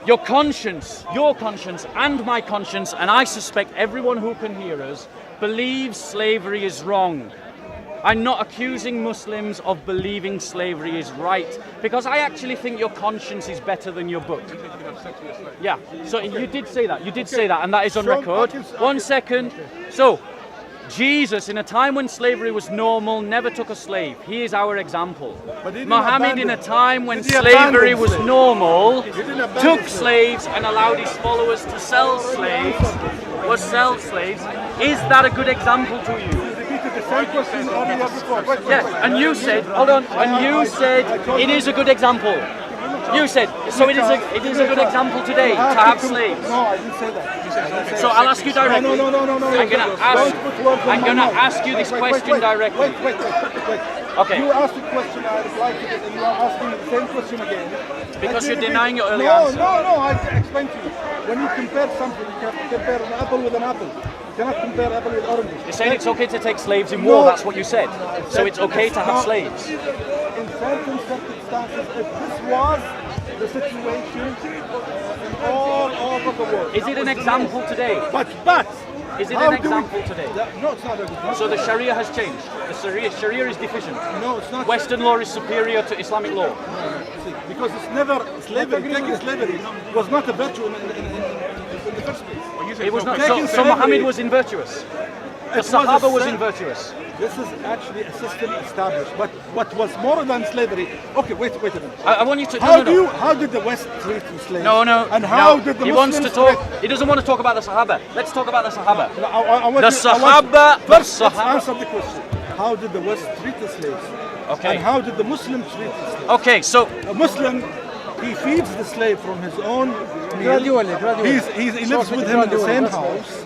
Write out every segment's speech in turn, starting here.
your conscience, and my conscience, and I suspect everyone who can hear us, believes slavery is wrong. I'm not accusing Muslims of believing slavery is right, because I actually think your conscience is better than your book. Yeah, so you did say that, and that is on record. 1 second. So, Jesus, in a time when slavery was normal, never took a slave. He is our example. Muhammad, in a time when slavery was normal, took slaves and allowed his followers to sell slaves. Is that a good example to you? Yes, and you said, hold on, and you said it is a good example. You said, so it is a good example today to have slaves. No, I didn't say that. So I'll ask you directly. No. I'm gonna ask you this question directly. Wait. Okay. You asked a question, I replied to it, and you are asking the same question again. Because you're denying your earlier answer. No, I explained to you. When you compare something, you can compare an apple with an apple. You cannot compare apple with oranges. You're saying it's okay to take slaves in war, that's what you said. So it's okay to have slaves. In certain circumstances, if this was the situation all over the world. Is it an example today? But is it an example today? No, it's not a good. So the Sharia has changed. The Sharia is deficient. No, it's not. Western law is superior to Islamic law. See, because it's never slavery. Taking slavery was not a virtue in the first place. It was not. So Muhammad was invirtuous. The Sahaba was invirtuous. This is actually a system established, but what was more than slavery? Okay, wait a minute. I want you to. How did the West treat the slaves? No. And how did the He Muslims wants to talk. He doesn't want to talk about the Sahaba. Let's talk about the Sahaba. Let's answer the question. How did the West treat the slaves? Okay. And how did the Muslims treat the slaves? Okay, so a Muslim, he feeds the slave from his own meal. Gradually. He lives with him in the same house.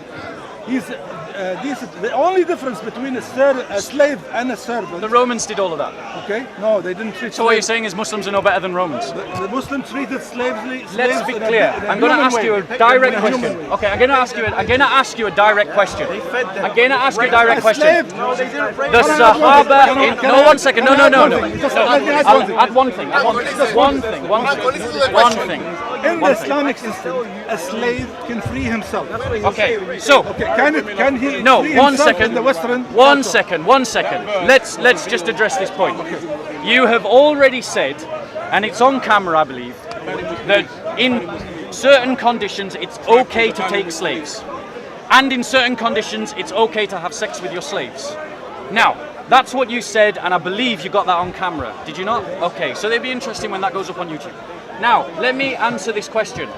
The only difference between a slave and a servant. The Romans did all of that. Okay? No, they didn't treat. So what you're saying is Muslims are no better than Romans. The Muslims treated slaves. Let's be clear. I'm going to ask you a direct question. Okay, I'm going to ask you a direct question. I'm going to ask you a direct question. The Sahaba. No, 1 second. No. Add one thing. In the Islamic system, a slave can free himself. Okay, so can he? No, free 1 himself second. in the Western? 1 second. Let's just address this point. You have already said, and it's on camera, I believe, that in certain conditions it's okay to take slaves, and in certain conditions it's okay to have sex with your slaves. Now, that's what you said, and I believe you got that on camera. Did you not? Okay, so it'd be interesting when that goes up on YouTube. Now, let me answer this question.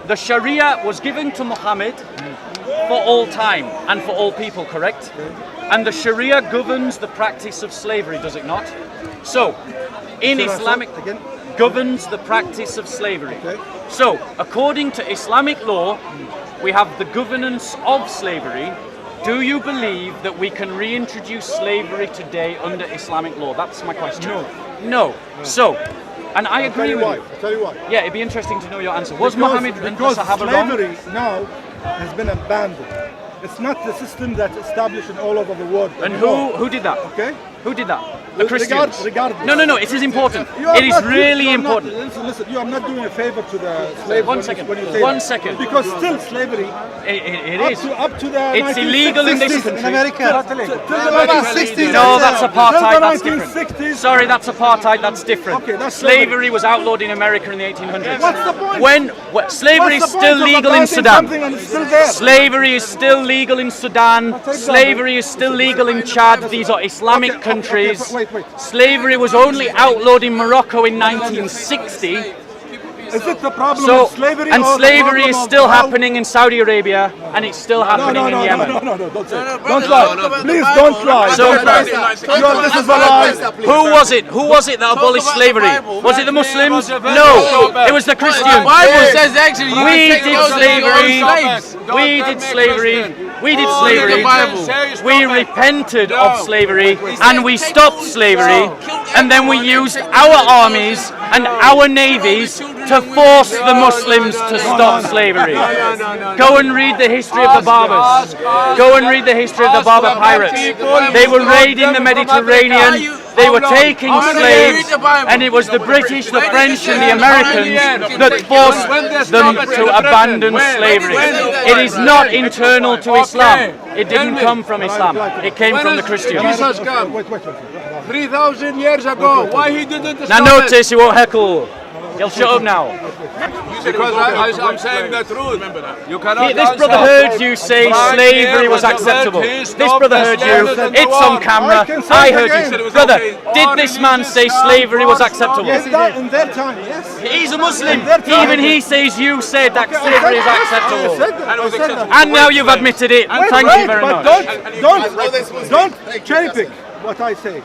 The Sharia was given to Muhammad for all time and for all people, correct? And the Sharia governs the practice of slavery, does it not? So, in Islamic, governs the practice of slavery. So, according to Islamic law, we have the governance of slavery. Do you believe that we can reintroduce slavery today under Islamic law? That's my question. No. So, and I agree with you. I'll tell you why. Yeah, it'd be interesting to know your answer. Was Muhammad and the Sahaba wrong? Slavery now has been abandoned. It's not the system that's established in all over the world. And who did that? Okay? Who did that? The Christians. Regardless. No, it is important. It is really important. Listen, you are not doing a favor to the slaves. One second. When you say One that. second. Because still slavery. It is. Up to the It's illegal in this country. In America. Till the 1960s. No, that's apartheid. That's Till the different. 1960s. Sorry, that's apartheid. That's different. Okay, that's slavery was outlawed in America in the 1800s. What's the point? When slavery is What's the still point of legal in abandoning Sudan. something and it's still there? Slavery is still legal in Sudan. Slavery is still legal in Chad. These are Islamic countries. Wait. Slavery was only outlawed in Morocco in 1960. Is it the problem of slavery? And or slavery the is problem still of how- happening in Saudi Arabia, and it's still happening in Yemen. No, don't say it. Don't lie. Please don't lie. So- Don't lie. This is a lie. Who was it that abolished slavery? Was it the Muslims? No, it was the Christians. The Bible says actually you We can take did those slavery. slaves. We did slavery. We repented of slavery, and we stopped slavery, and then we used our armies and our navies to force the Muslims to stop slavery. Go and read the history of the Barbers. Go and read the history of the Berber pirates. They were raiding the Mediterranean. They were taking slaves, and it was the British, the French, and the Americans that forced them to abandon slavery. It is not internal to Islam. It didn't come from Islam. It came from the Christians. Jesus came 3,000 years ago. Why he didn't Now stop it? notice, he won't heckle. He'll shut up now. Because I'm saying the truth. You cannot This brother heard you say slavery was acceptable. This brother heard you. It's on camera. I heard you. Brother, did this man say slavery was acceptable? In their time, yes. He's a Muslim. Even he says you said that slavery is acceptable. I said that. And now you've admitted it. Thank you very but much. don't cherry pick what I say.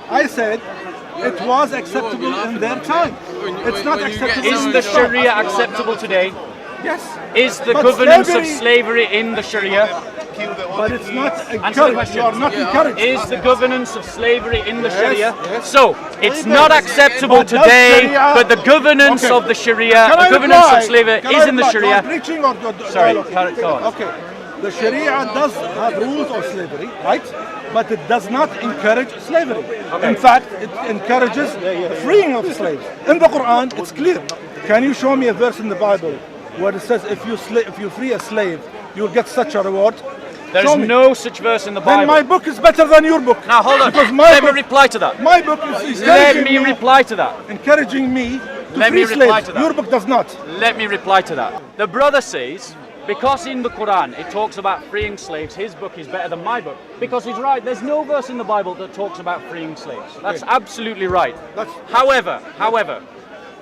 I said it was acceptable in their time. It's not acceptable. Is the Sharia acceptable today? Yes. Is the But governance of slavery- slavery in the Sharia? But it's not Answer the encouraged. question. You are not encouraged. Is the governance of slavery in the Sharia? yes. So, it's not acceptable But does today, Sharia- but the governance Okay. of the Sharia, Can the I governance reply? of slavery Can is I in the reply? You are Sharia. preaching or Sorry, dialogue? go on. Okay. The Sharia does have rules of slavery, right? But it does not encourage slavery. In fact, it encourages freeing of slaves. In the Quran, it's clear. Can you show me a verse in the Bible where it says if you free a slave, you'll get such a reward? There Show is me. no such verse in the Then Bible. my book is better than your book. Now hold on. Because my Let me book, reply to that. my book is Let encouraging me reply to that. encouraging me to Let free me reply slaves. to that. Your book does not. Let me reply to that. The brother says, because in the Quran it talks about freeing slaves, his book is better than my book. Because he's right, there's no verse in the Bible that talks about freeing slaves. That's absolutely right. However,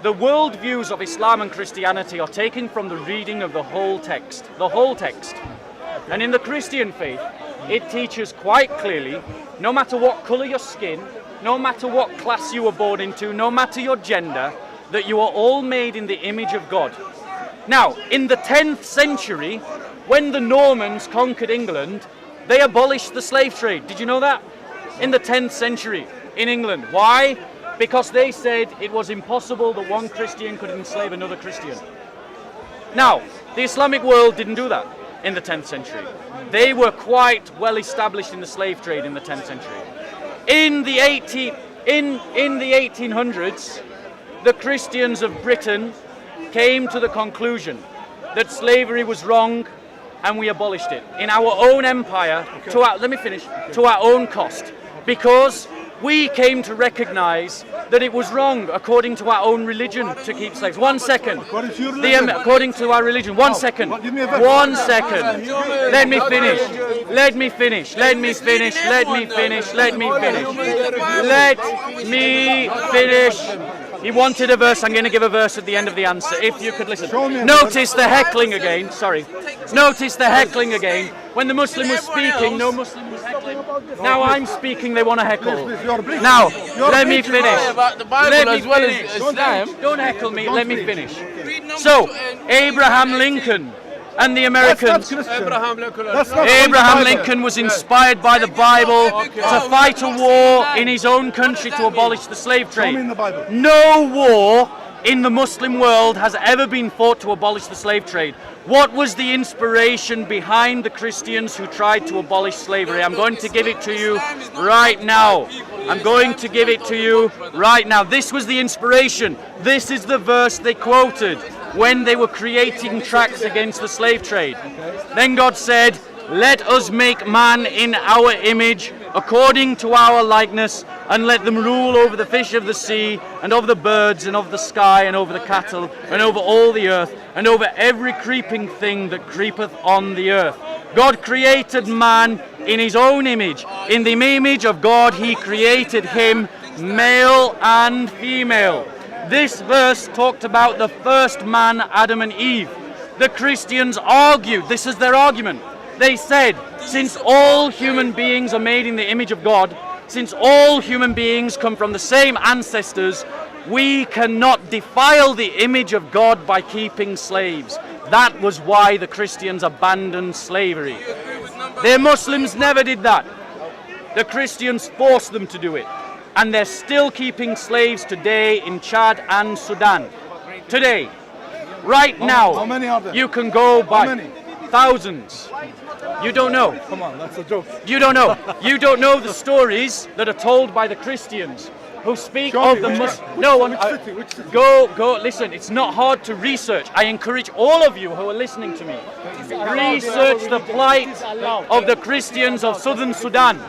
the worldviews of Islam and Christianity are taken from the reading of the whole text. The whole text. And in the Christian faith, it teaches quite clearly, no matter what colour your skin, no matter what class you were born into, no matter your gender, that you are all made in the image of God. Now, in the 10th century, when the Normans conquered England, they abolished the slave trade. Did you know that? In the 10th century in England. Why? Because they said it was impossible that one Christian could enslave another Christian. Now, the Islamic world didn't do that in the 10th century. They were quite well established in the slave trade in the 10th century. In the 1800s, the Christians of Britain came to the conclusion that slavery was wrong, and we abolished it in our own empire to our own cost, because we came to recognize that it was wrong according to our own religion to keep slaves. 1 second. According to your religion? According to our religion. 1 second. Give me a verse. 1 second. Let me finish. Let me finish. Let me finish. Let me finish. Let me finish. Let me finish. He wanted a verse. I'm going to give a verse at the end of the answer. If you could listen. Notice the heckling again. Sorry. Notice the heckling again. When the Muslim was speaking, no Muslim was heckling. Now I'm speaking, they want to heckle. Now, let me finish. About the Bible Let me as well finish. as Islam. Don't heckle me. Let me finish. So, Abraham Lincoln and the Americans. Abraham Lincoln. Abraham Lincoln was inspired by the Bible to fight a war in his own country to abolish the slave trade. in the Bible. No war in the Muslim world has ever been fought to abolish the slave trade. What was the inspiration behind the Christians who tried to abolish slavery? I'm going to give it to you right now. I'm going to give it to you right now. This was the inspiration. This is the verse they quoted when they were creating tracts against the slave trade. Then God said, "Let us make man in our image, according to our likeness, and let them rule over the fish of the sea, and over the birds, and over the sky, and over the cattle, and over all the earth, and over every creeping thing that creepeth on the earth." God created man in his own image. In the image of God he created him, male and female. This verse talked about the first man, Adam and Eve. The Christians argued, this is their argument. They said, since all human beings are made in the image of God, since all human beings come from the same ancestors, we cannot defile the image of God by keeping slaves. That was why the Christians abandoned slavery. The Muslims never did that. The Christians forced them to do it. And they're still keeping slaves today in Chad and Sudan. Today. Right now. How many are there? You can go by How many? thousands. You don't know. Come on, that's a joke. You don't know. You don't know the stories that are told by the Christians who speak Show of me, the which Muslims. one? No, Which city? go. Listen, it's not hard to research. I encourage all of you who are listening to me, research the plight of the Christians of southern Sudan,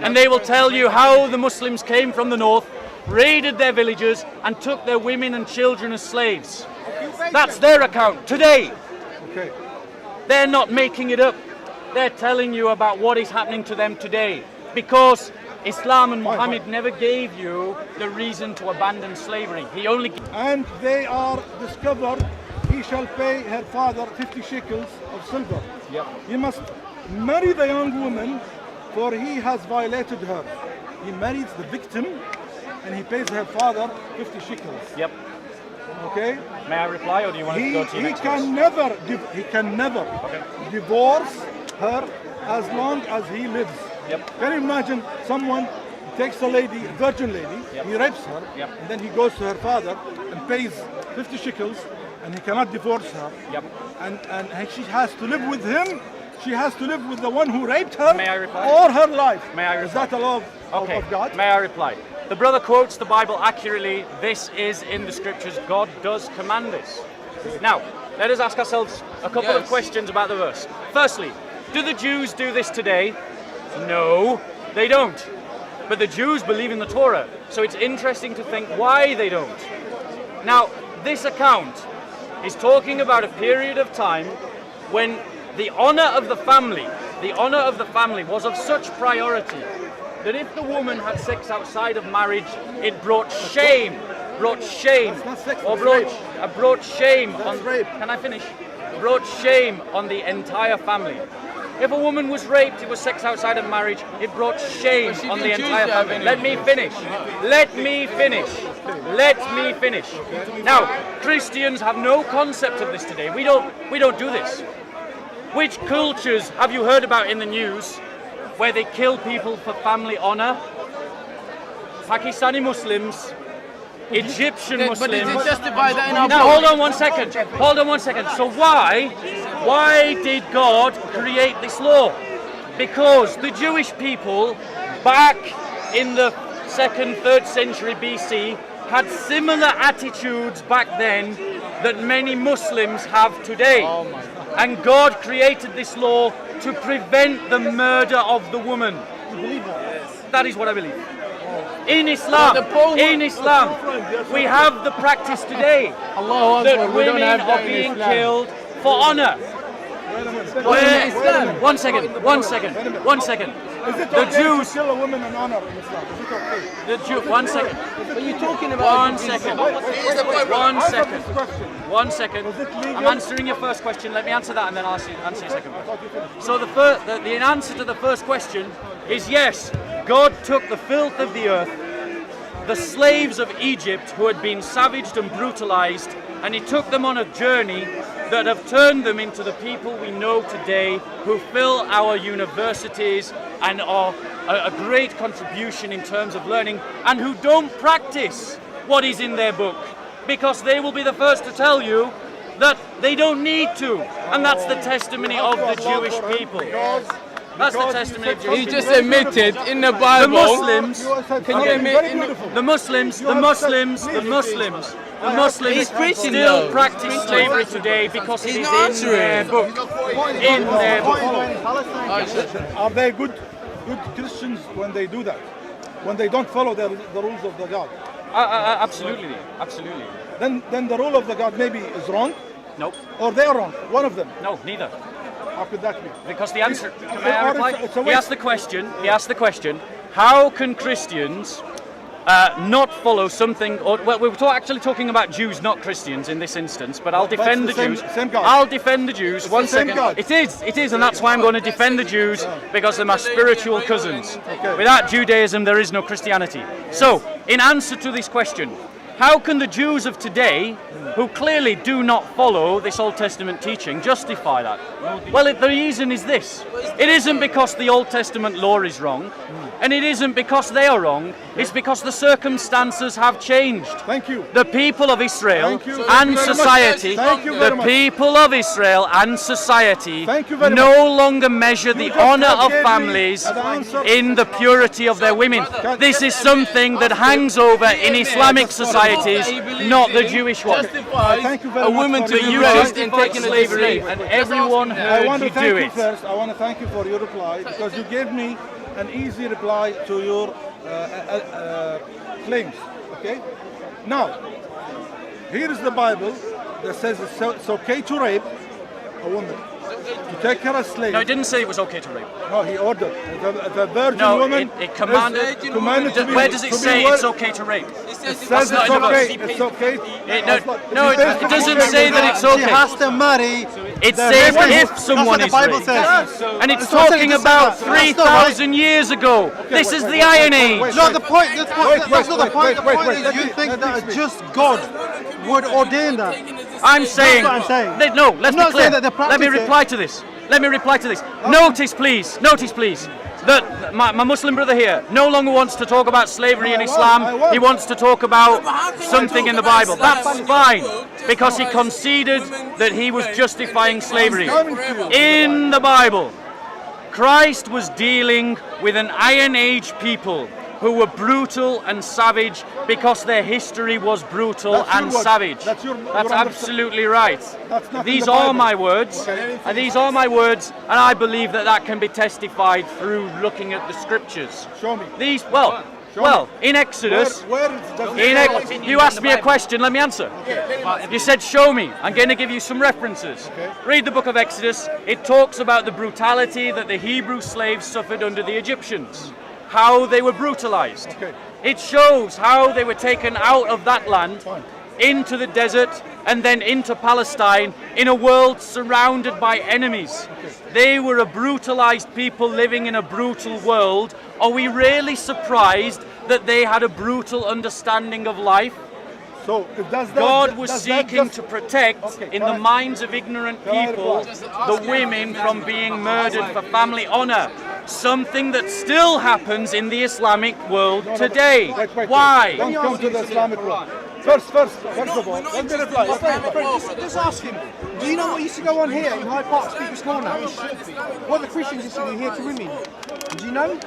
and they will tell you how the Muslims came from the north, raided their villages, and took their women and children as slaves. That's their account today. Okay. They're not making it up. They're telling you about what is happening to them today, because Islam and Muhammad never gave you the reason to abandon slavery. He only And they are discovered, he shall pay her father 50 shekels of silver. Yep. He must marry the young woman, for he has violated her. He marries the victim and he pays her father 50 shekels. Yep. Okay? May I reply, or do you want to go to your He next can never divorce her as long as he lives. Yep. Can you imagine someone takes a lady, a virgin lady, he rapes her, Yep. and then he goes to her father and pays 50 shekels, and he cannot divorce her. Yep. And she has to live with him. She has to live with the one who raped her May I reply? all her life. May I Is reply? that a law Okay. of God? May I reply? The brother quotes the Bible accurately. This is in the scriptures. God does command this. Now, let us ask ourselves a couple of questions about the verse. Firstly, do the Jews do this today? No, they don't. But the Jews believe in the Torah, so it's interesting to think why they don't. Now, this account is talking about a period of time when the honor of the family was of such priority that if the woman had sex outside of marriage, it brought shame, That's not sex, or that's brought shame That's on. rape. Can I finish? Brought shame on the entire family. If a woman was raped, it was sex outside of marriage, it brought shame on the entire family. Let me finish. Now, Christians have no concept of this today. We don't do this. Which cultures have you heard about in the news where they kill people for family honor? Pakistani Muslims, Egyptian Muslims. But is it justified that in our Now hold on one second. So why did God create this law? Because the Jewish people back in the 2nd, 3rd century BC had similar attitudes back then that many Muslims have today. And God created this law to prevent the murder of the woman. You believe that? That is what I believe. In Islam, we have the practice today that women are being killed for honor. One second. Is it The okay Jews- to kill a woman in honor in Islam? Is it okay? One second. What are you talking about? One second. One second. Was it legal? I'm answering your first question. Let me answer that, and then I'll answer your second question. So the answer to the first question is yes. God took the filth of the earth, the slaves of Egypt who had been savaged and brutalized, and He took them on a journey that have turned them into the people we know today, who fill our universities and are a great contribution in terms of learning, and who don't practice what is in their book, because they will be the first to tell you that they don't need to, and that's the testimony of the Jewish people. That's the testimony of Jewish You people. just admitted in the The Bible. Muslims, Can you admit in the the Muslims He's preaching still though. practice slavery today because it He's is not in their answering. book. In their book. Are they good Christians when they do that? When they don't follow the rules of the God? Absolutely. Then the rule of the God maybe is wrong, Nope. or they are wrong. One of them. No, neither. How could that be? Because the answer. May I Or reply? it's a He asked the question. How can Christians not follow something? Or, well, we were actually talking about Jews, not Christians, in this instance. But I'll defend the Jews. Same God. I'll defend the Jews. One the same second. God. It is, and that's why I'm going to defend the Jews, because they're my spiritual cousins. Okay. Without Judaism, there is no Christianity. So, in answer to this question, How can the Jews of today, who clearly do not follow this Old Testament teaching, justify that? Well, the reason is this. It isn't because the Old Testament law is wrong, and it isn't because they are wrong, it's because the circumstances have changed. Thank you. The people of Israel Thank you. and Thank you very much. society, Thank you very the much. people of Israel and society Thank you very no longer measure the just honor have of gave me families an answer. in the purity of their women. This is something that hangs over in Islamic societies, not the Jewish one. Thank you very much. woman for to your be reply. raised in taking slavery, and everyone I heard want to you thank do you it. first. I want to thank you for your reply because you gave me an easy reply to your claims. Okay. Now, here is the Bible that says it's okay to rape a woman, to take her as slave. No, it didn't say it was okay to rape. No, he ordered the virgin No, woman. it commanded. commanded to be, Where does it to be say wor- it's okay to rape? It says not it's in the okay. verse. It's okay. No, it doesn't say that it's okay. She has to marry. It says if someone That's is what the Bible raped. says. And it's That's what talking it says. about That's not 3,000 years ago. This is the Iron Age. No, the point. That's not the point. The wait, point wait, is let you me- think let that me a just God would ordain that. I'm saying. what I'm saying. No, let's I'm not be clear. saying that they Let me practice it. reply to this. Let me reply to this. Notice, please, that my Muslim brother here no longer wants to talk about slavery in I Islam. won't. He wants to talk about something in the Bible. That's fine, because he conceded that he was justifying slavery. In the Bible, Christ was dealing with an Iron Age people who were brutal and savage because their history was brutal That's your and word. savage. That's your That's understanding. absolutely right. That's not in These the are Bible. my words, Okay. and these are my words, and I believe that that can be testified through looking at the scriptures. Show me. These, Show in Exodus, Where does it say? you asked me a question, let me answer. You said, show me. I'm going to give you some references. Okay. Read the book of Exodus. It talks about the brutality that the Hebrew slaves suffered under the Egyptians, how they were brutalized. Okay. It shows how they were taken out of that land Fine. into the desert and then into Palestine in a world surrounded by enemies. They were a brutalized people living in a brutal world. Are we really surprised that they had a brutal understanding of life? So it does that. God was does that seeking just- to protect, Okay, in can the I- minds of ignorant can I people, reply? the women from being murdered for family honor. Something that still happens in the Islamic world today. Wait. Why? Don't come to the Islamic world. First of all, let me reply. Just ask him. Do you know what used to go on here in Hyde Park, Speaker's Corner? What the Christians used to do here to women? Do you know?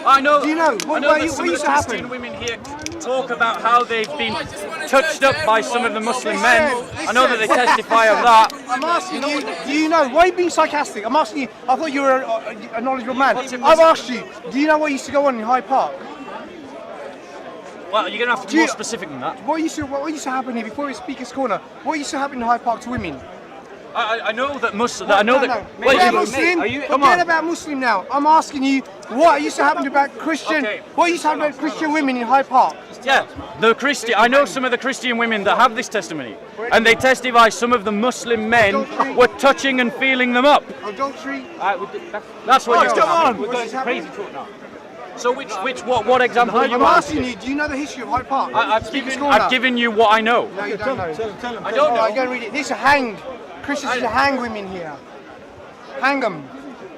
I know. Do you know? I What- know what that used some to of the Christian happen? women here talk about how they've been touched up by some of the Muslim men. I know that they testify of that. I'm asking you, do you know? Why are you being sarcastic? I'm asking you, I thought you were a knowledgeable man. I've asked you, do you know what used to go on in Hyde Park? Well, you're going to have to be more specific than that. What used to happen here before it was Speaker's Corner? What used to happen in Hyde Park to women? I know that Muslim. I know No, that. no. Wait, Forget you- Muslim. Come Forget on. about Muslim now. I'm asking you, what used to happen about Christian? Okay. What used to happen about Christian women in Hyde Park? Yeah, the Christian. I know some of the Christian women that have this testimony, and they testify some of the Muslim men were touching and feeling them up. Adultery. That's what used to Come on. happen. We're going crazy talk now. So what example are you I'm asking? asking you, do you know the history of Hyde Park? I've Speaker's given, Corner. I've given you what I know. No, you don't know. Tell him. I don't All right, know. go and read it. This is hanged. Christians used to hang women here. Hang them.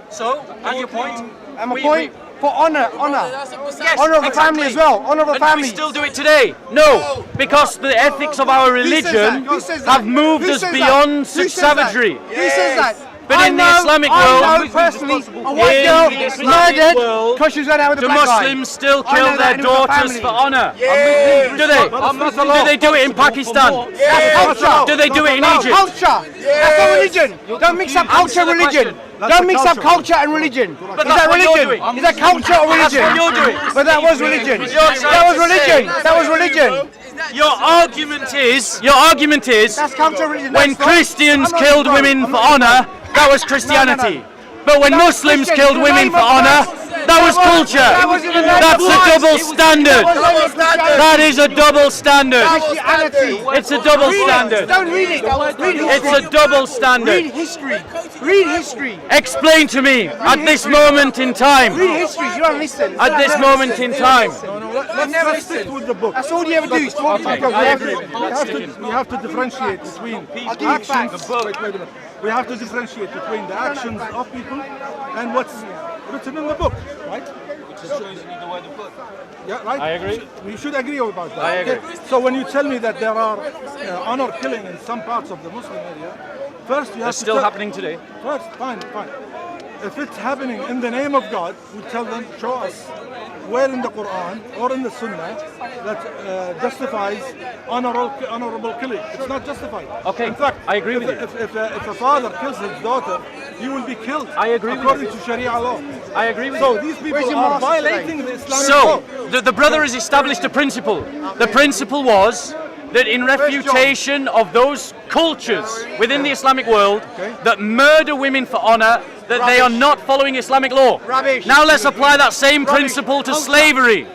So, at your point, And my we- point, for honor. Yes, Honor of the family exactly. as well. Honor of the And do family. we still do it today? No, because the ethics of our Who says that? religion Who says that? have moved Who us says that? beyond Who such says that? savagery. Who says that? But I in the know- Islamic I world- know personally, a white In girl the Islamic murdered world, because she was going out with a The black guy. Muslims still I kill know their that, and it was a daughters family. for honor. Yeah. Do they? Do they do it in Pakistan? Culture. Do they do it in No, Egypt? culture. That's not religion. Don't mix up culture and Answer the religion. question. Don't mix up culture and religion. But Is that's that what you're religion? doing. Is that culture or That's religion? what you're doing. But that was religion. You're trying That was to religion. say- That was religion. Your argument is That's culture and religion. when That's not- Christians I'm not killed even women wrong. for honor, that was Christianity. But when That was Muslims Christian. killed In the women name for of honor, God. That was culture. That's a double standard. That is a double standard. Christianity. It's a double standard. Don't read it. Read history. It's a double standard. Read history. Read history. Explain to me at this moment in time. Read history. You don't listen. At this moment in time. Let's stick with the book. That's all you ever do is talk. Okay, Because I agree. we have to differentiate between I'll give you actions. facts. Wait a minute. We have to differentiate between the actions of people and what's written in the book, right? Yeah, right. I agree. We should agree about that. I agree. Okay? So when you tell me that there are honor killing in some parts of the Muslim area, first you have It's to still tell- happening today. First, fine. If it's happening in the name of God, we tell them, show us where in the Quran or in the Sunnah that justifies honorable killing. It's not justified. Okay, In fact, I agree if, with you. If a father kills his daughter, he will be killed. I agree with according you. to Sharia law. I agree with So you. these Where's people your are master violating the Islamic So, law. the brother has established a principle. The principle was that in refutation of those cultures within the Islamic world that murder women for honor, that they are not following Islamic law. Rubbish. Now let's apply that same principle to slavery.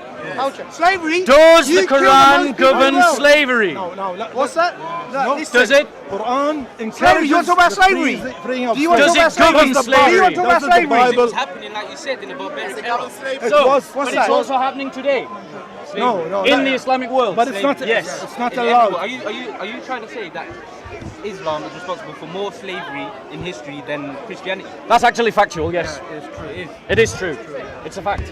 Slavery. Does You the kill Quran most people govern in the world. slavery? What's that? No. Listen. Does it? Quran encourages Slavery, you want to talk about the slavery? freeing of Do you want to Does talk it about govern slavery? Do you want to talk about Doesn't the slavery? Bible- happening, like you said, in the barbaric era. It So, was, but it's also happening today no, in the Islamic world. but it's not. Yes. It's not In everyone. allowed. Are you trying to say that Islam is responsible for more slavery in history than Christianity? That's actually factual, yes. It is true. It's a fact.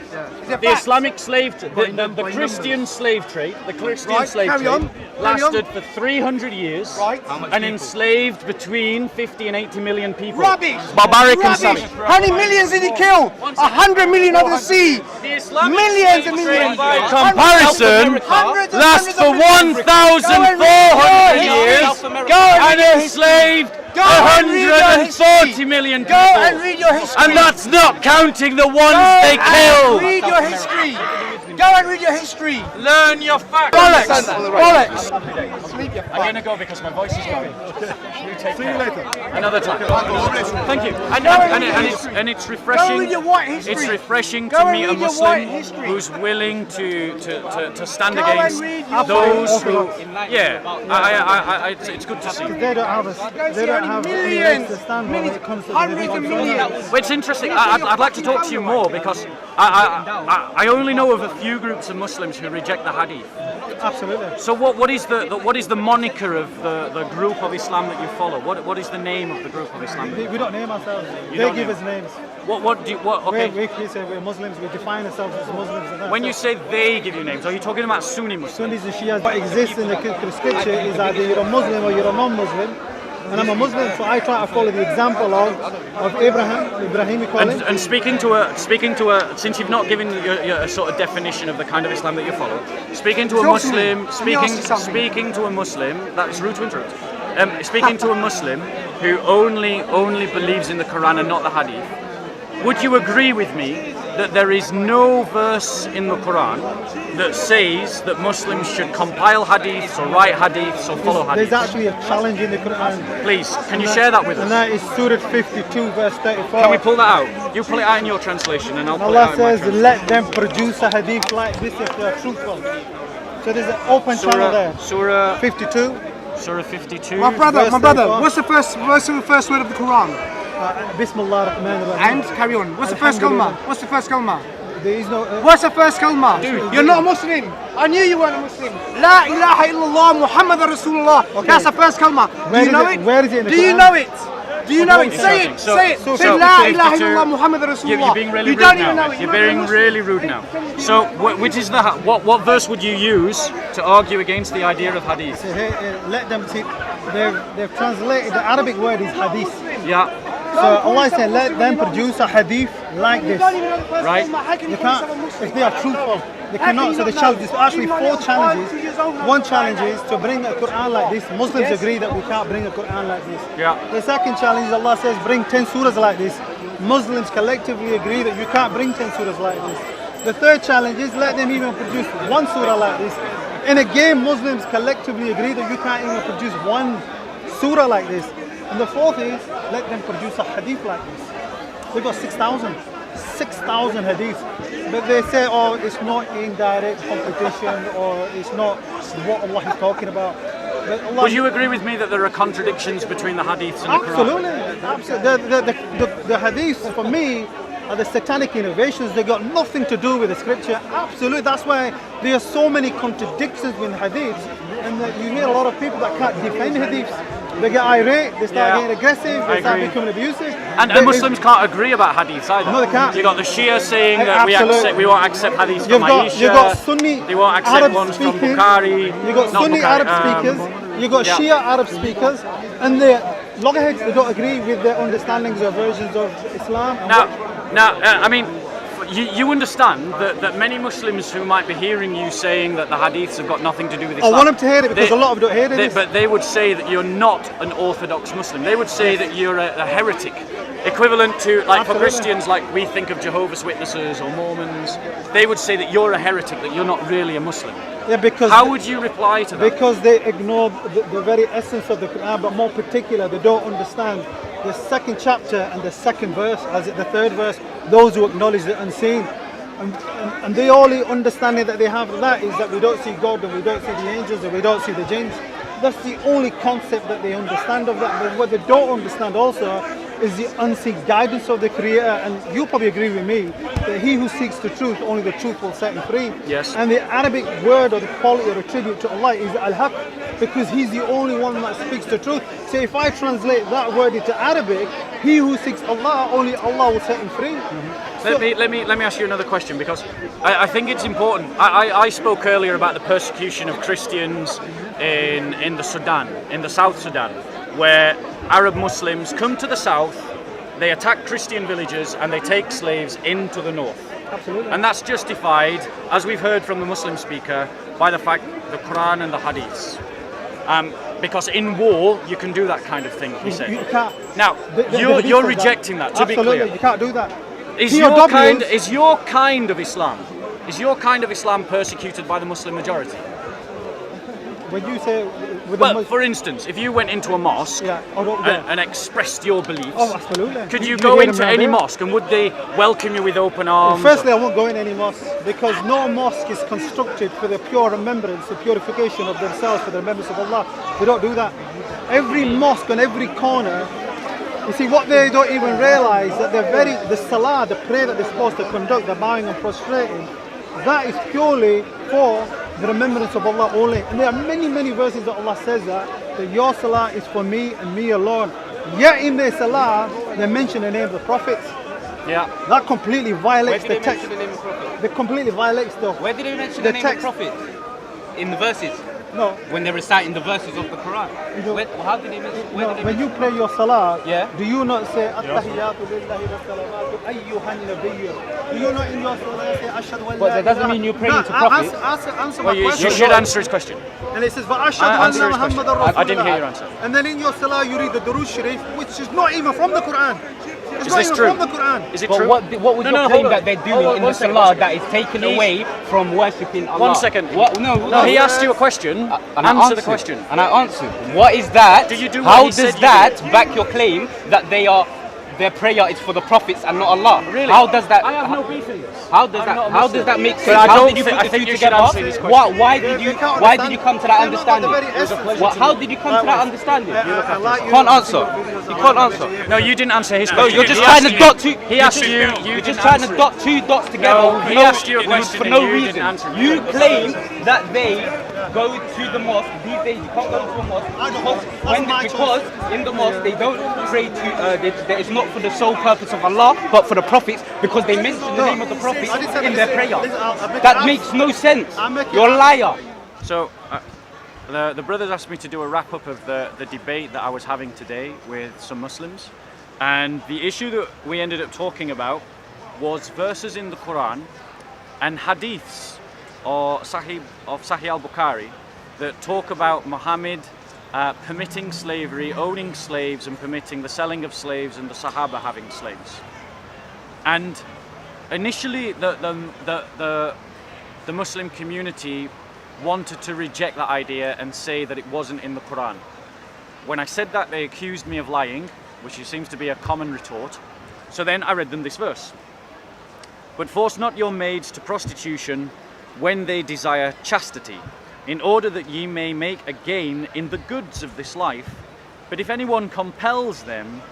The Islamic the Christian slave trade, Right, slave carry trade on, lasted for 300 years Right. and enslaved between 50 and 80 million people. Rubbish. Barbaric and Rubbish. savage. How many millions did he kill? 100 million over the sea. The Islamic Millions slave and trade, millions. by Hundreds- comparison, hundreds and lasts hundreds for of millions. 1,400 years South America. Go and and read your history. enslaved Go and read your 140 history. million Go and people. read your history. And that's not counting the ones Go they and killed. read your history. Go and read your history. Learn your facts. Bollocks. Bollocks. I'm going to go because my voice is going. You take See you care. later. Another time. Thank you. And it's Go refreshing. read your white history. It's refreshing Go to and meet a read your Muslim white history. who's willing to stand Go and against read your those white who. history. Yeah, it's good to see. They don't have any legs to stand on when it comes to the Hundreds of millions. Well, it's interesting. I'd like to talk to you more because I only know of a few groups of Muslims who reject the hadith. Absolutely. So what is the moniker of the group of Islam that you follow? What is the name of the group of Islam? We don't name ourselves. You They don't give name. us names. Okay. We say we're Muslims. We define ourselves as Muslims. And that's When you it. say they give you names, are you talking about Sunni Muslims? Sunnis and Shias, what exists in the scripture is either you're a Muslim or you're a non-Muslim. And I'm a Muslim, so I try to follow the example of Ibrahim we call him. And speaking to a, since you've not given your a sort of definition of the kind of Islam that you follow, speaking to a Talk to me. Muslim, Let me ask you something. speaking to a Muslim, that's rude to interrupt. Speaking to a Muslim who only believes in the Quran and not the Hadith, would you agree with me that there is no verse in the Quran that says that Muslims should compile hadiths or write hadiths or follow There's hadiths? actually a challenge in the Quran. Please, can you share that with And us? that is Surah 52, verse 34. Can we pull that out? You pull it out in your translation and I'll pull it Allah out in my says, translation. let them produce a hadith like this if they are truthful. So there's an open channel there. Surah 52. 52. My brother, Verse 34. what's the first word of the Quran? Bismillah ar-Rahman ar-Rahim. And carry on. What's the first kalma? What's the first kalma? There is no. What's the first kalma? Dude, You're not a Muslim. I knew you weren't a Muslim. La ilaha illallah Muhammad Rasulullah. That's the first kalma. Do Where you is know it? it? Where is it in the Do you Quran? know it? Do you know it? It's Say nothing. it. So- Say it. so- Say so La 52 ilaha illallah Muhammad Rasulullah. You're being really You rude don't now. even know it. You're being really rude now. So, which is what verse would you use to argue against the idea of hadith? Let them see. They've translated the Arabic word is hadith. Yeah, So Allah said, let them produce a hadith like this. right. They can't, if they are truthful, they cannot. So the challenge is actually 4 challenges. One challenge is to bring a Quran like this. Muslims agree that we can't bring a Quran like this. Yeah. The second challenge is Allah says, bring 10 surahs like this. Muslims collectively agree that you can't bring 10 surahs like this. The third challenge is let them even produce 1 surah like this. And again, Muslims collectively agree that you can't even produce 1 surah like this. And the fourth is let them produce a hadith like this. They've got 6,000. 6,000 hadiths. But they say, oh, it's not indirect competition, or it's not what Allah is talking about. But Allah, Would you agree with me that there are contradictions between the hadiths and the Quran? absolutely, absolutely. The hadiths, for me, are the satanic innovations. They got nothing to do with the scripture. Absolutely. That's why there are so many contradictions with hadiths, and that you hear a lot of people that can't defend hadiths. They get irate, they start getting aggressive, they start becoming abusive. And Muslims can't agree about hadiths either. No, they can't. You got the Shia saying that we won't accept hadiths from Aisha. You've got Sunni they won't accept Arab ones speakers. from Bukhari. You've got not Sunni Bukhari, Arab speakers. You've got yeah. Shia Arab speakers, and the loggerheads, they don't agree with their understandings or versions of Islam. I mean, you understand that many Muslims who might be hearing you saying that the hadiths have got nothing to do with Islam. I want them to hear it because a lot of them don't hear it. But they would say that you're not an orthodox Muslim. They would say that you're a heretic. Equivalent to, like, for Christians, like we think of Jehovah's Witnesses or Mormons, they would say that you're a heretic, that you're not really a Muslim. Yeah, because how would you reply to that? Because they ignore the very essence of the Quran, but more particular, they don't understand the second chapter and the second verse, as the third verse, those who acknowledge the unseen. And the only understanding that they have of that is that we don't see God, and we don't see the angels, and we don't see the jinns. That's the only concept that they understand of that. But what they don't understand also is the unseen guidance of the Creator. And you probably agree with me that he who seeks the truth, only the truth will set him free. Yes. And the Arabic word or the quality or attribute to Allah is al-haq, because he's the only one that speaks the truth. So if I translate that word into Arabic, he who seeks Allah, only Allah will set him free. Mm-hmm. Let me ask you another question, because I think it's important. I spoke earlier about the persecution of Christians in the Sudan, in the South Sudan, where Arab Muslims come to the south, they attack Christian villages, and they take slaves into the north. Absolutely. And that's justified, as we've heard from the Muslim speaker, by the fact the Quran and the Hadiths. Because in war, you can do that kind of thing, he said. You can't. Now, you're rejecting that, to be clear. Absolutely, you can't do that. Is your kind of Islam persecuted by the Muslim majority? When you say well, for instance, if you went into a mosque and expressed your beliefs, absolutely. Could you go into any mosque, and would they welcome you with open arms? Well, firstly, I won't go in any mosque, because no mosque is constructed for the pure remembrance, the purification of themselves, for the remembrance of Allah. They don't do that. Every mosque on every corner, you see, what they don't even realise, that the salah, the prayer that they're supposed to conduct, the bowing and prostrating, that is purely for the remembrance of Allah only. And there are many, many verses that Allah says that your salah is for me and me alone. Yet in their salah, they mention the name of the prophets. Yeah. That completely violates the text. Mention the name of prophet? They completely violates the Where did they mention the name text. of prophet? In the verses? No. When they're reciting the verses of the Quran? How did they mention? When you pray your salah, Yeah. do you not say At-tahiyatu lillahi wa salamatu ayyuhan nabiyyu? Do you not in your salah say Ashhadu an But la that doesn't ilaha- mean you're praying No, to prophets. Answer Well, my you question. should answer his question. And it says Answer Ashhadu his anna question. Muhammadan Rasulullah. I didn't hear your answer. And then in your salah you read the Durood Sharif, which is not even from the Quran. It's Is not this even true? from the Quran. Is it But true? what would No, you no, claim hold on. that they're Hold doing on, in one the second, salah one that second. is taken He's- away from worshipping Allah? 1 second. What? No, he asked you a question. And I Answer the answered. question. And I answered. What is that? Did you do what How he said does you that did? back your claim that their prayer is for the prophets and not Allah? Really? How does that? I have no beef in this. How does I'm that? not a How Muslim. does that make But sense? I How don't did you think- put I the think two you should together? answer this question. Why did you? Why did you come to that understanding? How did you come to that understanding? You can't answer. You can't answer. No, you didn't answer his No, question. you're just He trying asked to dot two. He asked you. You're You just didn't trying to answer it. dot two dots together. No, he asked you a for question no and you reason. didn't answer it. You claim that they go to the mosque. These days you can't go to a mosque because in the mosque they don't pray to. It's not for the sole purpose of Allah, but for the prophets, because they mention the name of the prophet in their prayer. That makes no sense. You're a liar. So, the brothers asked me to do a wrap up of the debate that I was having today with some Muslims. And the issue that we ended up talking about was verses in the Quran and hadiths of Sahih al-Bukhari that talk about Muhammad permitting slavery, owning slaves, and permitting the selling of slaves, and the Sahaba having slaves. And initially, the Muslim community wanted to reject that idea and say that it wasn't in the Quran. When I said that, they accused me of lying, which seems to be a common retort. So then I read them this verse. But force not your maids to prostitution when they desire chastity, in order that ye may make a gain in the goods of this life. But if anyone compels them,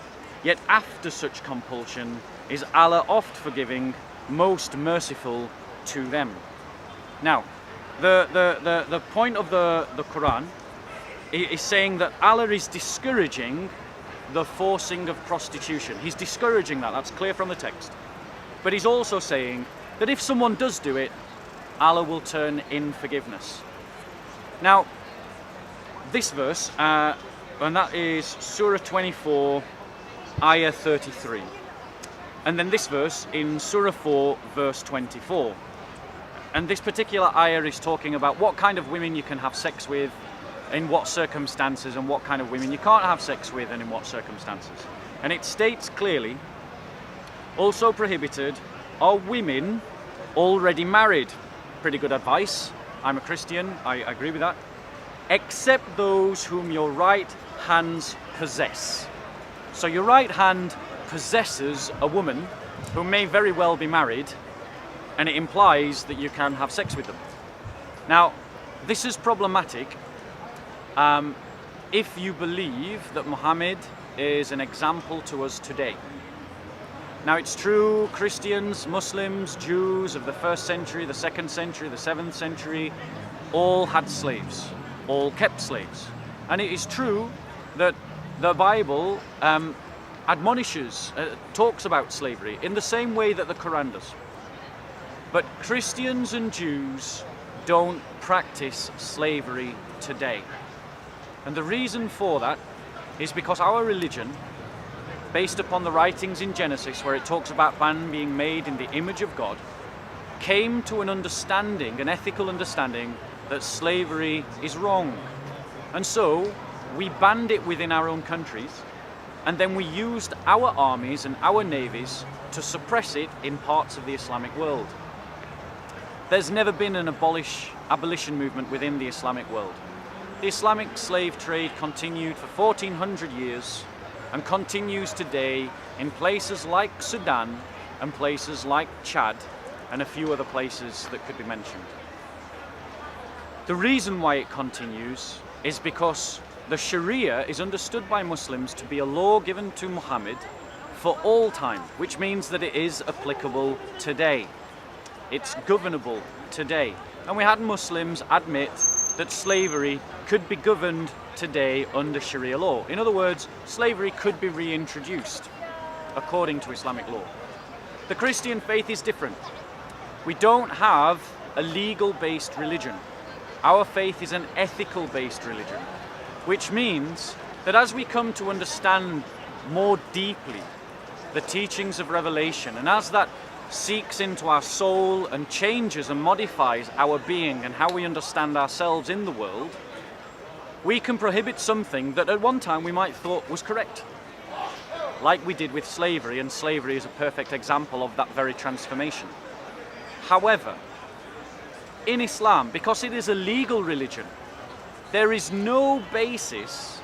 yet after such compulsion is Allah oft forgiving, most merciful to them. Now, the point of the Quran is saying that Allah is discouraging the forcing of prostitution. He's discouraging that, that's clear from the text. But he's also saying that if someone does do it, Allah will turn in forgiveness. Now, this verse, and that is Surah 24, Ayah 33. And then this verse in Surah 4, verse 24. And this particular ayah is talking about what kind of women you can have sex with, in what circumstances, and what kind of women you can't have sex with, and in what circumstances. And it states clearly, also prohibited are women already married. Pretty good advice. I'm a Christian, I agree with that. Except those whom your right hands possess. So your right hand possesses a woman who may very well be married, and it implies that you can have sex with them. Now, this is problematic if you believe that Muhammad is an example to us today. Now, it's true, Christians, Muslims, Jews of the 1st century, the 2nd century, the 7th century, all had slaves, all kept slaves. And it is true that the Bible admonishes, talks about slavery in the same way that the Quran does. But Christians and Jews don't practice slavery today. And the reason for that is because our religion, based upon the writings in Genesis where it talks about man being made in the image of God, came to an understanding, an ethical understanding, that slavery is wrong. And so we banned it within our own countries, and then we used our armies and our navies to suppress it in parts of the Islamic world. There's never been an abolition movement within the Islamic world. The Islamic slave trade continued for 1400 years and continues today in places like Sudan and places like Chad and a few other places that could be mentioned. The reason why it continues is because the Sharia is understood by Muslims to be a law given to Muhammad for all time, which means that it is applicable today. It's governable today. And we had Muslims admit that slavery could be governed today under Sharia law. In other words, slavery could be reintroduced according to Islamic law. The Christian faith is different. We don't have a legal-based religion. Our faith is an ethical-based religion, which means that as we come to understand more deeply the teachings of Revelation, and as that seeks into our soul and changes and modifies our being and how we understand ourselves in the world, we can prohibit something that at one time we might thought was correct. Like we did with slavery, and slavery is a perfect example of that very transformation. However, in Islam, because it is a legal religion, there is no basis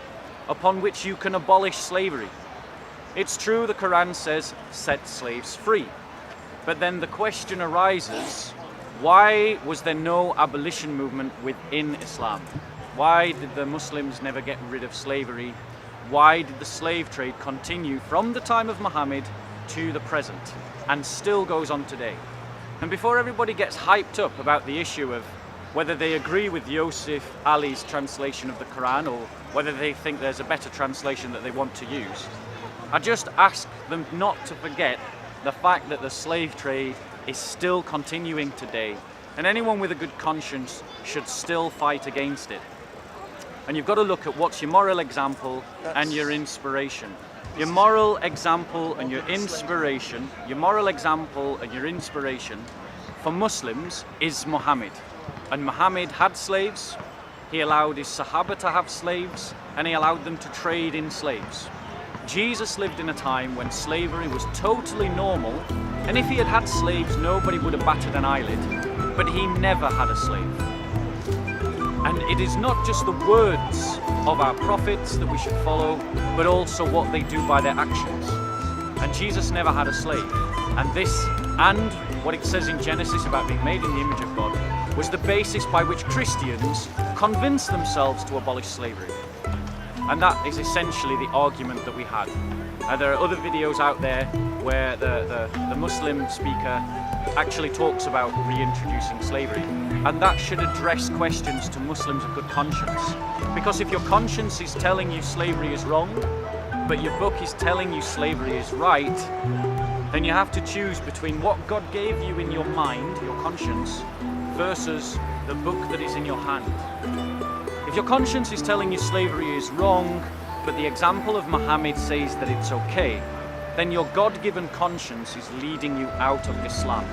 upon which you can abolish slavery. It's true the Quran says, set slaves free. But then the question arises, why was there no abolition movement within Islam? Why did the Muslims never get rid of slavery? Why did the slave trade continue from the time of Muhammad to the present and still goes on today? And before everybody gets hyped up about the issue of whether they agree with Yusuf Ali's translation of the Quran or whether they think there's a better translation that they want to use, I just ask them not to forget the fact that the slave trade is still continuing today, and anyone with a good conscience should still fight against it. And you've got to look at what's your moral example and your inspiration. Your moral example and your inspiration, for Muslims is Muhammad. And Muhammad had slaves, he allowed his Sahaba to have slaves, and he allowed them to trade in slaves. Jesus lived in a time when slavery was totally normal, and if he had had slaves, nobody would have batted an eyelid, but he never had a slave. And it is not just the words of our prophets that we should follow, but also what they do by their actions. And Jesus never had a slave, and this and what it says in Genesis about being made in the image of God was the basis by which Christians convinced themselves to abolish slavery. And that is essentially the argument that we had. There are other videos out there where the Muslim speaker actually talks about reintroducing slavery. And that should address questions to Muslims of good conscience. Because if your conscience is telling you slavery is wrong, but your book is telling you slavery is right, then you have to choose between what God gave you in your mind, your conscience, versus the book that is in your hand. If your conscience is telling you slavery is wrong, but the example of Muhammad says that it's okay, then your God-given conscience is leading you out of Islam.